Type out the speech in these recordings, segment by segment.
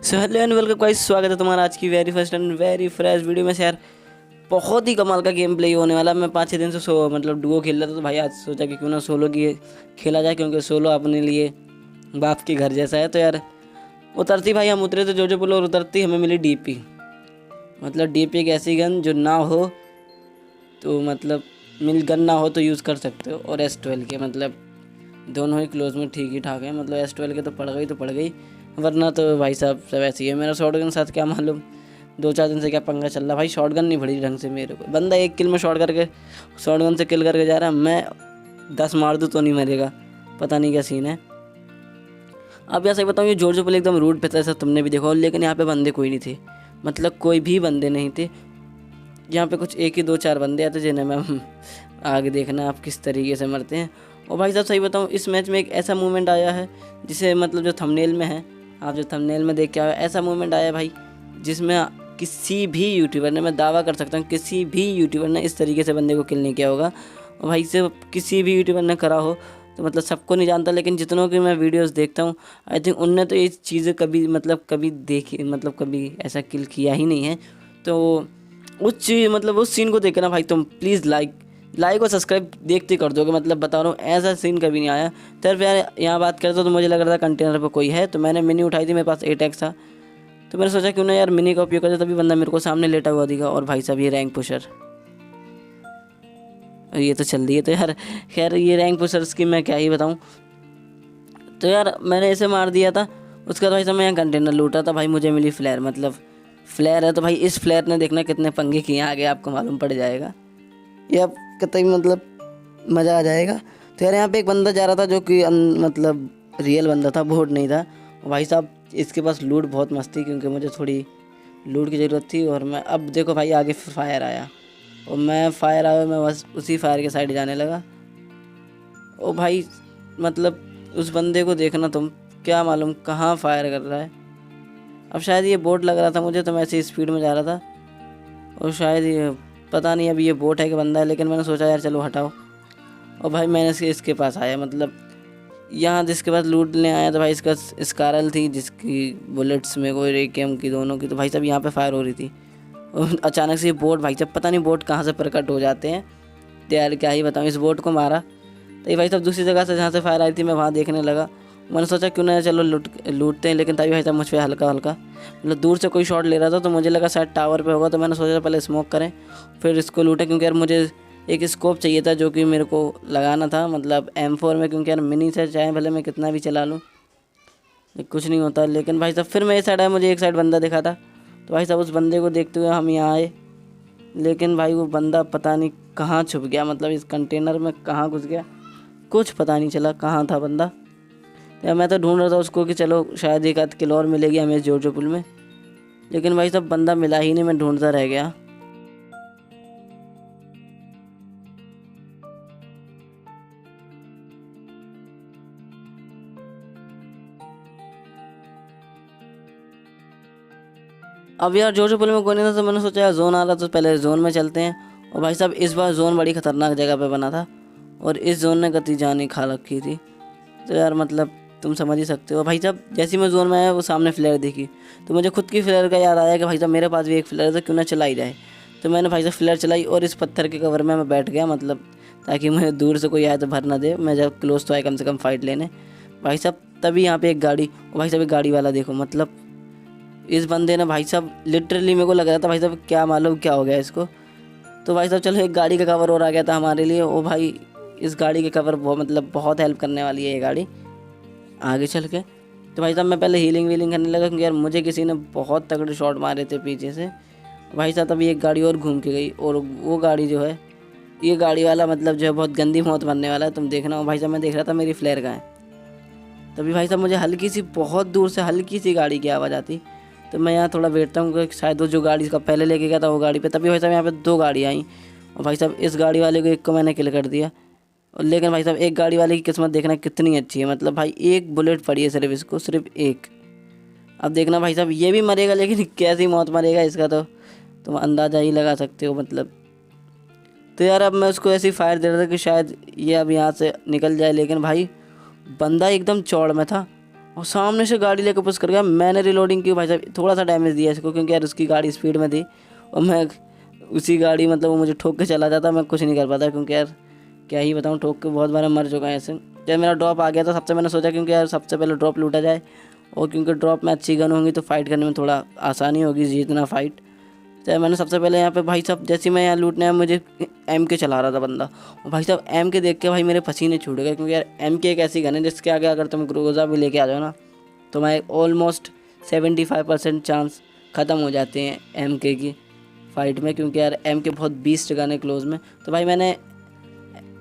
So hello and welcome guys, स्वागत है तुम्हारा आज की very first and very fresh video में से। यार बहुत ही कमाल का गेम प्ले होने वाला। मैं 5-6 दिन से मतलब डुओ खेल रहा था, तो भाई आज सोचा कि क्यों ना सोलो की खेला जाए, क्योंकि सोलो अपने लिए बाप के घर जैसा है। तो यार उतरती भाई हम उतरे तो जो पुल और उतरती हमें मिली डीपी। मतलब डीपी एक ऐसी गन जो ना हो तो मतलब गन ना हो तो यूज़ कर सकते हो, और S12 के मतलब दोनों ही क्लोज में ठीक ही ठाक है। मतलब S12 के तो पड़ गई, वरना तो भाई साहब सब ऐसे ही है। मेरा शॉटगन साथ क्या मालूम 2-4 दिन से क्या पंगा चल रहा भाई, शॉटगन नहीं भड़ी ढंग से मेरे को। बंदा एक किल में शॉटगन से किल करके जा रहा है, मैं 10 मार दूँ तो नहीं मरेगा, पता नहीं क्या सीन है। अब ऐसा ही बताऊँ, ये जॉर्ज पुल एकदम रूट पे था, ऐसा तुमने भी देखा, लेकिन यहाँ पे बंदे कोई नहीं थे, मतलब कोई भी बंदे नहीं थे। यहाँ पे कुछ एक ही 2-4 बंदे आते जिन्हें मैं आगे देखना आप किस तरीके से मरते हैं। और भाई साहब सही बताऊँ, इस मैच में एक ऐसा मूवमेंट आया है जिसे मतलब जो थंबनेल में है, आप जो थंबनेल में देख के आए, ऐसा मूवमेंट आया है भाई जिसमें किसी भी यूट्यूबर ने, मैं दावा कर सकता हूँ किसी भी यूट्यूबर ने इस तरीके से बंदे को किल नहीं किया होगा। और भाई से किसी भी यूट्यूबर ने करा हो तो मतलब सबको नहीं जानता, लेकिन जितनों की मैं वीडियोस देखता हूँ आई थिंक उनने तो ये चीज़ें कभी देखी, मतलब कभी ऐसा किल किया ही नहीं है। तो उस सीन को देखना भाई, तुम प्लीज़ लाइक और सब्सक्राइब देखते कर दोगे। मतलब बता रहा हूँ ऐसा सीन कभी नहीं आया। फिर यार यहाँ बात करते तो मुझे लग रहा था कंटेनर पर कोई है, तो मैंने मिनी उठाई थी, मेरे पास 8x था, तो मैंने सोचा क्यों ना यार मिनी का उपयोग करते। तभी बंदा मेरे को सामने लेटा हुआ दिखा, और भाई साहब ये रैंक पुशर, ये तो चल रही है। तो यार खैर ये रैंक पुशर्स की मैं क्या ही बताऊँ। तो यार मैंने ऐसे मार दिया था, उसके बाद भाई साहब मैं यहाँ कंटेनर लूटा था, भाई मुझे मिली फ्लेयर। मतलब फ्लेयर है तो भाई इस फ्लेयर ने देखना कितने पंगे किए आगे आपको मालूम पड़ जाएगा, ये आप कतई मतलब मज़ा आ जाएगा। तो यार यहाँ पे एक बंदा जा रहा था जो कि मतलब रियल बंदा था, बोट नहीं था। और भाई साहब इसके पास लूट बहुत मस्त थी, क्योंकि मुझे थोड़ी लूट की ज़रूरत थी। और मैं अब देखो भाई आगे फायर आया, और मैं बस उसी फायर के साइड जाने लगा। ओ भाई मतलब उस बंदे को देखना तुम, क्या मालूम कहाँ फायर कर रहा है। अब शायद ये बोट लग रहा था मुझे, तो मैं ऐसी स्पीड में जा रहा था, और शायद ये पता नहीं अब ये बोट है कि बंदा है, लेकिन मैंने सोचा यार चलो हटाओ। और भाई मैंने इसके पास आया, मतलब यहाँ जिसके पास लूट लेने आया था भाई, इसका स्कारल थी जिसकी बुलेट्स में कोई रेकेम की दोनों की। तो भाई साहब यहाँ पे फायर हो रही थी, और अचानक से ये बोट, भाई साहब पता नहीं बोट कहाँ से प्रकट हो जाते हैं। तो यार क्या ही बताऊँ, इस बोट को मारा तो ये भाई साहब दूसरी जगह से जहाँ से फायर आई थी मैं वहाँ देखने लगा। मैंने सोचा क्यों ना चलो लूटते हैं, लेकिन तभी भाई साहब मुझ पर हल्का मतलब दूर से कोई शॉट ले रहा था, तो मुझे लगा शायद टावर पे होगा। तो मैंने सोचा पहले स्मोक करें फिर इसको लूटें, क्योंकि यार मुझे एक स्कोप चाहिए था जो कि मेरे को लगाना था, मतलब M4 में, क्योंकि यार मिनी से चाहे भले मैं कितना भी चला लूँ कुछ नहीं होता। लेकिन भाई साहब फिर मैं इस साइड आया, मुझे एक साइड बंदा दिखा था, तो भाई साहब उस बंदे को देखते हुए हम यहाँ आए। लेकिन भाई वो बंदा पता नहीं कहाँ छुप गया, मतलब इस कंटेनर में कहाँ घुस गया, कुछ पता नहीं चला कहाँ था बंदा। तो मैं तो ढूंढ रहा था उसको कि चलो शायद एक आध किलो और मिलेगी हमें जॉर्ज पुल में, लेकिन भाई साहब बंदा मिला ही नहीं, मैं ढूंढता रह गया। अब यार जॉर्ज पुल में कोई नहीं था, तो मैंने सोचा यार जोन आ रहा तो पहले जोन में चलते हैं। और भाई साहब इस बार जोन बड़ी ख़तरनाक जगह पे बना था, और इस जोन ने गति जान ही खा रखी थी। तो यार मतलब तुम समझ ही सकते हो। भाई साहब जैसे ही मैं जोन में आया वो सामने फ्लेयर दिखी, तो मुझे खुद की फ्लेयर का याद आया कि भाई साहब मेरे पास भी एक फ्लेयर है, तो क्यों ना चलाई जाए। तो मैंने भाई साहब फ्लेयर चलाई, और इस पत्थर के कवर में मैं बैठ गया, मतलब ताकि मुझे दूर से कोई आए तो भर ना दे, मैं जब क्लोज तो आए कम से कम फाइट लेने। भाई साहब तभी यहाँ पे एक गाड़ी, और भाई साहब एक गाड़ी वाला देखो, मतलब इस बंदे ने भाई साहब लिटरली मेरे को लग रहा था भाई साहब क्या मालूम क्या हो गया इसको। तो भाई साहब चलो एक गाड़ी का कवर और आ गया था हमारे लिए। ओ भाई इस गाड़ी के कवर बहुत हेल्प करने वाली है ये गाड़ी आगे चल के। तो भाई साहब मैं पहले हीलिंग वीलिंग करने लगा, क्योंकि यार मुझे किसी ने बहुत तगड़े शॉट मारे थे पीछे से। भाई साहब तभी एक गाड़ी और घूम के गई, और वो गाड़ी जो है, ये गाड़ी वाला मतलब जो है बहुत गंदी मौत मरने वाला है, तुम देखना। भाई साहब मैं देख रहा था मेरी फ्लेयर कहाँ है, तभी भाई साहब मुझे हल्की सी, बहुत दूर से हल्की सी गाड़ी की आवाज़ आती। तो मैं यहाँ थोड़ा बैठता हूँ कि शायद वो जो गाड़ी का पहले लेके गया था वो गाड़ी पे। तभी भाई साहब यहाँ पे 2 गाड़ी आई, और भाई साहब इस गाड़ी वाले को एक को मैंने किल कर दिया। और लेकिन भाई साहब एक गाड़ी वाले की किस्मत देखना कितनी अच्छी है, मतलब भाई एक बुलेट पड़ी है सिर्फ इसको, सिर्फ एक। अब देखना भाई साहब ये भी मरेगा, लेकिन कैसी मौत मरेगा इसका तो तुम अंदाज़ा ही लगा सकते हो मतलब। तो यार अब मैं उसको ऐसी फायर दे रहा था कि शायद ये अब यहाँ से निकल जाए, लेकिन भाई बंदा एकदम चौड़ में था, और सामने से गाड़ी लेकर पुश कर गया। मैंने रिलोडिंग की भाई साहब, थोड़ा सा डैमेज दिया इसको क्योंकि यार उसकी गाड़ी स्पीड में थी और मैं उसी गाड़ी मतलब वो मुझे ठोक के चला जाता, मैं कुछ नहीं कर पाता क्योंकि यार क्या ही बताऊँ, ठोक के बहुत बार मर चुका है ऐसे। जब मेरा ड्रॉप आ गया था सबसे मैंने सोचा क्योंकि यार सबसे पहले ड्रॉप लूटा जाए और क्योंकि ड्रॉप में अच्छी गन होंगी तो फाइट करने में थोड़ा आसानी होगी जीतना फाइट। तो मैंने सबसे पहले यहाँ पे भाई साहब जैसे मैं यहाँ लूटने आया मुझे MK चला रहा था बंदा, और भाई साहब MK देख के भाई मेरे पसीने छूट गए क्योंकि यार MK एक ऐसी गन है जिसके आगे अगर तुम ग्रोजा भी लेके आ जाओ ना तो मैं ऑलमोस्ट 75% चांस ख़त्म हो जाते हैं MK की फ़ाइट में, क्योंकि यार MK बहुत बीस्ट गन है क्लोज में। तो भाई मैंने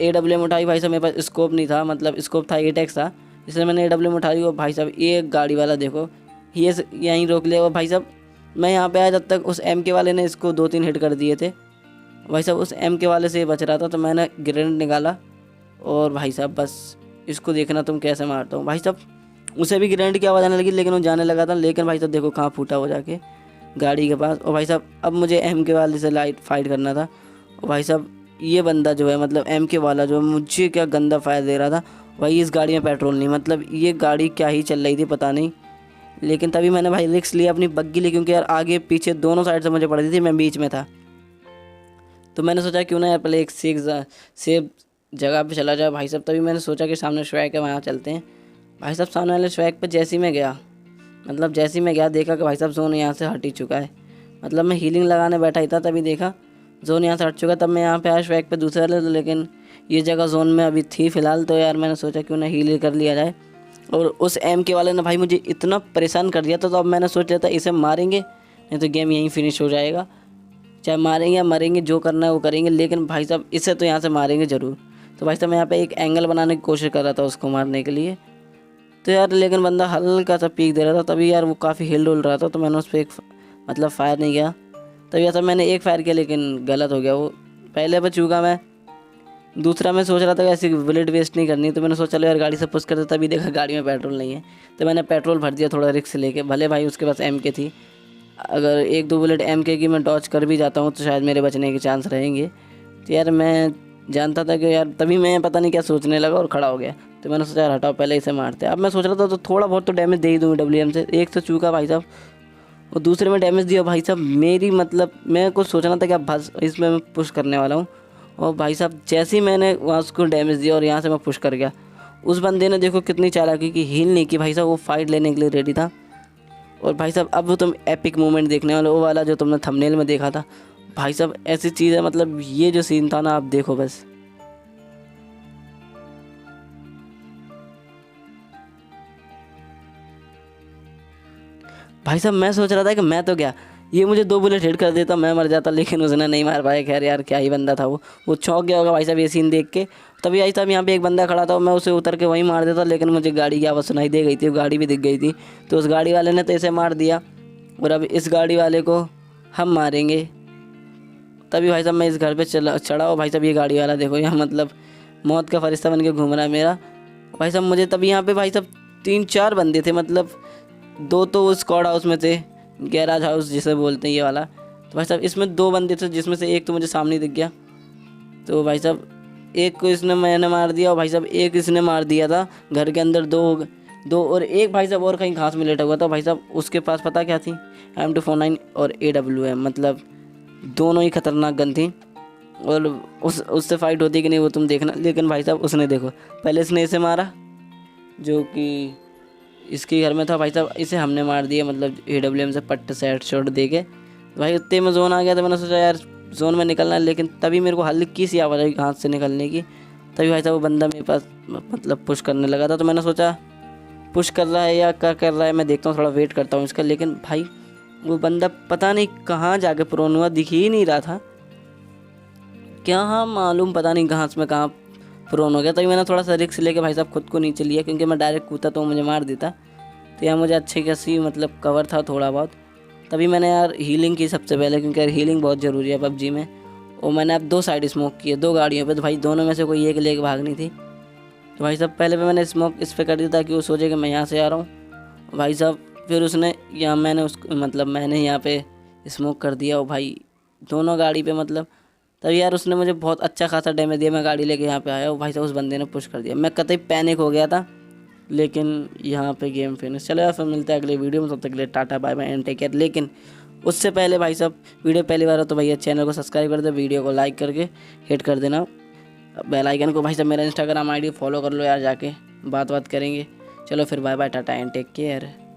AWM उठाई, भाई साहब मेरे पास स्कोप नहीं था, मतलब स्कोप था एटेक्स था, इसलिए मैंने AWM उठाई। और भाई साहब एक गाड़ी वाला देखो ये यहीं रोक लिया। और भाई साहब मैं यहाँ पे आया तब तक उस MK वाले ने इसको 2-3 हिट कर दिए थे। भाई साहब उस MK वाले से बच रहा था तो मैंने ग्रेनेड निकाला और भाई साहब बस इसको देखना तुम कैसे मारता हूँ। भाई साहब उसे भी ग्रेनेड की आवाज़ आने लगी लेकिन वो जाने लगा था, लेकिन भाई साहब देखो कहाँ फूटा हो जाके गाड़ी के पास। और भाई साहब अब मुझे MK वाले से लाइट फाइट करना था। और भाई साहब ये बंदा जो है मतलब MK वाला जो मुझे क्या गंदा फायर दे रहा था भाई, इस गाड़ी में पेट्रोल नहीं, मतलब ये गाड़ी क्या ही चल रही थी पता नहीं। लेकिन तभी मैंने भाई रिस्क लिया, अपनी बग्गी ली क्योंकि यार आगे पीछे दोनों साइड से मुझे पड़ रही थी, मैं बीच में था। तो मैंने सोचा क्यों ना यार पहले एक सेफ जगह पे चला जाए भाई साहब। तभी मैंने सोचा कि सामने स्वैग है वहाँ चलते हैं। भाई साहब सामने वाले स्वैग पे जैसे ही मैं गया, मतलब जैसे ही मैं गया देखा कि भाई साहब जोन यहाँ से हट ही चुका है। मतलब मैं हीलिंग लगाने बैठा ही था तभी देखा जोन यहाँ से हट चुका। तब मैं यहाँ पे आया स्वैग पे दूसरे वाले, लेकिन ये जगह जोन में अभी थी फ़िलहाल। तो यार मैंने सोचा क्यों ना हील कर लिया जाए। और उस MK वाले ने भाई मुझे इतना परेशान कर दिया था तो अब मैंने सोच लिया था इसे मारेंगे नहीं तो गेम यहीं फिनिश हो जाएगा, चाहे मारेंगे या मरेंगे जो करना है वो करेंगे, लेकिन भाई साहब इसे तो यहाँ से मारेंगे ज़रूर। तो भाई साहब मैं यहाँ पे एक एंगल बनाने की कोशिश कर रहा था उसको मारने के लिए। तो यार लेकिन बंदा हल्का सा पीक दे रहा था, तभी यार वो काफ़ी हिल डुल रहा था तो मैंने उस पर एक मतलब फायर नहीं किया। तभी यार मैंने एक फायर किया लेकिन गलत हो गया, वो पहले पर चूका मैं। दूसरा मैं सोच रहा था कि ऐसी बुलेट वेस्ट नहीं करनी, तो मैंने सोचा चलो यार गाड़ी से पुश कर देता, तभी देखा गाड़ी में पेट्रोल नहीं है तो मैंने पेट्रोल भर दिया थोड़ा रिस्क लेके। भले भाई उसके पास MK थी, अगर 1-2 बुलेट MK की मैं डॉच कर भी जाता हूँ तो शायद मेरे बचने के चांस रहेंगे। तो यार मैं जानता था कि यार तभी मैं पता नहीं क्या सोचने लगा और खड़ा हो गया। तो मैंने सोचा यार हटाओ पहले इसे मारते। अब मैं सोच रहा था तो थोड़ा बहुत तो डैमेज दे ही दूँगी WM से। एक तो चूका भाई साहब और दूसरे में डैमेज दिया भाई साहब मेरी, मतलब मैं कुछ सोचना था कि अब बस इसमें मैं पुश करने वाला हूँ। और भाई साहब जैसे ही मैंने वहाँ उसको डैमेज दिया और यहाँ से मैं पुश कर गया, उस बंदे ने देखो कितनी चालाकी की, हील नहीं की भाई साहब, वो फाइट लेने के लिए रेडी था। और भाई साहब अब वो तुम एपिक मोमेंट देखने वाले, वो वाला जो तुमने थंबनेल में देखा था भाई साहब, ऐसी चीज़ है मतलब ये जो सीन था ना आप देखो बस। भाई साहब मैं सोच रहा था कि मैं तो क्या ये मुझे 2 बुलेट हिट कर देता मैं मर जाता, लेकिन उसने नहीं मार पाया। खैर यार क्या ही बंदा था वो चौंक गया होगा भाई साहब ये सीन देख के। तभी भाई साहब यहाँ पे एक बंदा खड़ा था, मैं उसे उतर के वहीं मार देता, लेकिन मुझे गाड़ी की आवाज़ सुनाई दे गई थी, गाड़ी भी दिख गई थी। तो उस गाड़ी वाले ने तो इसे मार दिया और अब इस गाड़ी वाले को हम मारेंगे। तभी भाई साहब मैं इस घर पे चढ़ा और भाई साहब ये गाड़ी वाला देखो यहाँ मतलब मौत का फरिश्ता बन के घूम रहा है मेरा भाई साहब। मुझे तभी यहाँ पे भाई साहब 3-4 बंदे थे, मतलब 2 तो उस स्क्वाड हाउस में थे, गैराज हाउस जिसे बोलते हैं ये वाला। तो भाई साहब इसमें 2 बंदे थे जिसमें से एक तो मुझे सामने दिख गया। तो भाई साहब एक को इसने मैंने मार दिया और भाई साहब एक इसने मार दिया था घर के अंदर, 2 और एक भाई साहब और कहीं घास में लेटा हुआ था। भाई साहब उसके पास पता क्या थी, M249 और AWM, मतलब दोनों ही खतरनाक गन थी। और उससे फाइट होती कि नहीं वो तुम देखना। लेकिन भाई साहब उसने देखो पहले इसने इसे मारा जो कि इसके घर में था, भाई साहब इसे हमने मार दिया, मतलब AWM से पट्ट सेट शॉट दे के। भाई उतने में जोन आ गया था, मैंने सोचा यार जोन में निकलना है, लेकिन तभी मेरे को हल्की सी आवाज़ आई हाथ से निकलने की। तभी भाई साहब वो बंदा मेरे पास मतलब पुश करने लगा था, तो मैंने सोचा पुश कर रहा है या क्या कर रहा है मैं देखता हूँ, थोड़ा वेट करता हूँ इसका। लेकिन भाई वो बंदा पता नहीं कहाँ जाके प्रोन हुआ, दिख ही नहीं रहा था, क्या हाँ मालूम पता नहीं घास में कहाँ प्रोन हो गया। तभी मैंने थोड़ा सा रिस्क लेके भाई साहब खुद को नीचे लिया, क्योंकि मैं डायरेक्ट कूदा तो मुझे मार देता। तो यहाँ मुझे अच्छी खासी मतलब कवर था थोड़ा बहुत। तभी मैंने यार हीलिंग की सबसे पहले, क्योंकि यार हीलिंग बहुत ज़रूरी है PUBG में। और मैंने अब 2 साइड स्मोक किए 2 गाड़ियों पे, तो भाई दोनों में से कोई एक लेके भागनी थी। तो भाई साहब पहले पे मैंने स्मोक इस पर कर दिया ताकि वो सोचे कि मैं यहाँ से आ रहा हूँ। भाई साहब फिर उसने यहाँ मैंने उसको मतलब मैंने यहाँ पे स्मोक कर दिया और भाई दोनों गाड़ी पे मतलब। तभी यार उसने मुझे बहुत अच्छा खासा डैमेज दिया, मैं गाड़ी लेके यहाँ पे आया और भाई साहब उस बंदे ने पुश कर दिया। मैं कतई पैनिक हो गया था लेकिन यहाँ पे गेम फिनिश। चलो यार फिर मिलते हैं अगले वीडियो में, तब तक के लिए tata bye bye and take care. लेकिन उससे पहले भाई साहब, वीडियो पहली बार हो तो भैया चैनल को सब्सक्राइब कर दे, वीडियो को लाइक करके हिट कर देना बेल आइकन को। भाई साहब मेरा इंस्टाग्राम आईडी फॉलो कर लो यार, जाके बात करेंगे। चलो फिर bye bye tata and take care.